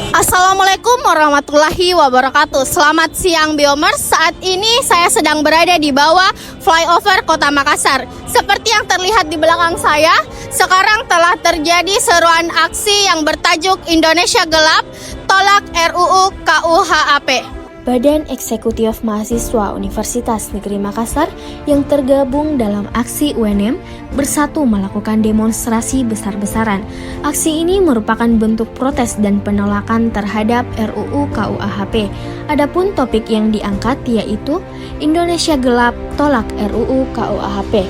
Assalamualaikum warahmatullahi wabarakatuh. Selamat siang Biomers. Saat ini saya sedang berada di bawah flyover Kota Makassar. Seperti yang terlihat di belakang saya, sekarang telah terjadi seruan aksi yang bertajuk Indonesia Gelap, Tolak RUU KUHP. Badan Eksekutif Mahasiswa Universitas Negeri Makassar yang tergabung dalam aksi UNM bersatu melakukan demonstrasi besar-besaran. Aksi ini merupakan bentuk protes dan penolakan terhadap RUU KUHP. Adapun topik yang diangkat yaitu Indonesia Gelap, Tolak RUU KUHP.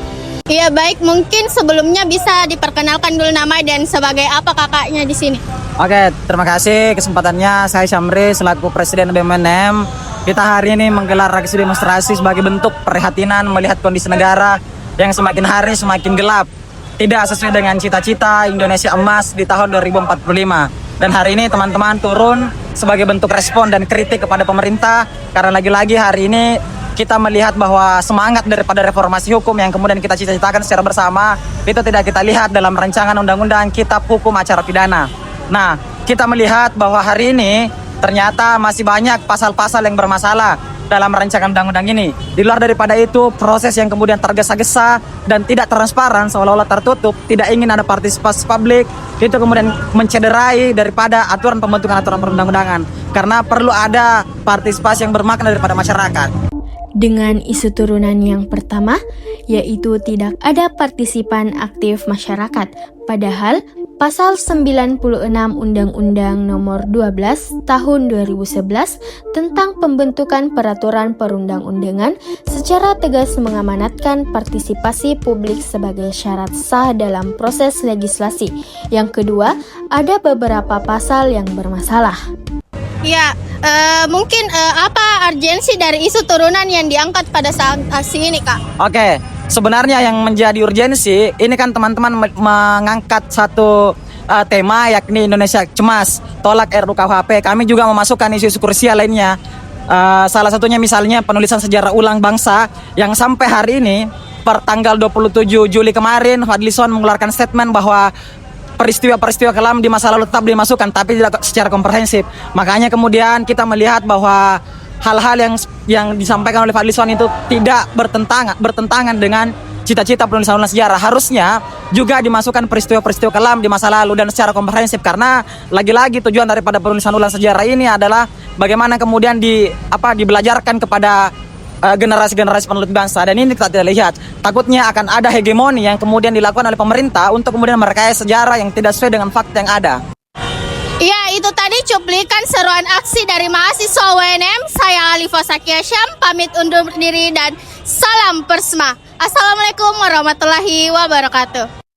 Iya baik, mungkin sebelumnya bisa diperkenalkan dulu nama dan sebagai apa kakaknya di sini. Oke, terima kasih kesempatannya. Saya Syamri selaku Presiden BMNM. Kita hari ini menggelar aksi demonstrasi sebagai bentuk perhatian melihat kondisi negara yang semakin hari semakin gelap. Tidak sesuai dengan cita-cita Indonesia emas di tahun 2045. Dan hari ini teman-teman turun sebagai bentuk respon dan kritik kepada pemerintah. Karena lagi-lagi hari ini kita melihat bahwa semangat daripada reformasi hukum yang kemudian kita cita-citakan secara bersama itu tidak kita lihat dalam rancangan undang-undang Kitab Hukum Acara Pidana. Nah, kita melihat bahwa hari ini ternyata masih banyak pasal-pasal yang bermasalah dalam rancangan undang-undang ini. Di luar daripada itu, proses yang kemudian tergesa-gesa dan tidak transparan, seolah-olah tertutup, tidak ingin ada partisipasi publik, itu kemudian mencederai daripada aturan pembentukan aturan perundang-undangan. Karena perlu ada partisipasi yang bermakna daripada masyarakat. Dengan isu turunan yang pertama, yaitu tidak ada partisipan aktif masyarakat. Padahal, Pasal 96 Undang-Undang Nomor 12 Tahun 2011 tentang pembentukan peraturan perundang-undangan secara tegas mengamanatkan partisipasi publik sebagai syarat sah dalam proses legislasi. Yang kedua, ada beberapa pasal yang bermasalah. Ya, mungkin apa urgensi dari isu turunan yang diangkat pada saat aksi ini, Kak? Oke, sebenarnya yang menjadi urgensi, ini kan teman-teman mengangkat satu tema yakni Indonesia Cemas, Tolak RUU KUHP. Kami juga memasukkan isu-isu krusial lainnya. Salah satunya misalnya penulisan sejarah ulang bangsa yang sampai hari ini, per tanggal 27 Juli kemarin, Fadlizon mengeluarkan statement bahwa peristiwa-peristiwa kelam di masa lalu tetap dimasukkan tapi tidak secara komprehensif. Makanya kemudian kita melihat bahwa hal-hal yang disampaikan oleh Fadlizon itu tidak bertentangan dengan cita-cita penulisan ulang sejarah. Harusnya juga dimasukkan peristiwa-peristiwa kelam di masa lalu dan secara komprehensif, karena lagi-lagi tujuan daripada penulisan ulang sejarah ini adalah bagaimana kemudian dibelajarkan kepada generasi-generasi penulis bangsa. Dan ini kita tidak lihat, takutnya akan ada hegemoni yang kemudian dilakukan oleh pemerintah untuk kemudian merekayasa sejarah yang tidak sesuai dengan fakta yang ada. Iya, itu tadi cuplikan seruan aksi dari mahasiswa UNM. Saya Alifa Sakia Syam, pamit undur diri dan salam Persma. Assalamualaikum warahmatullahi wabarakatuh.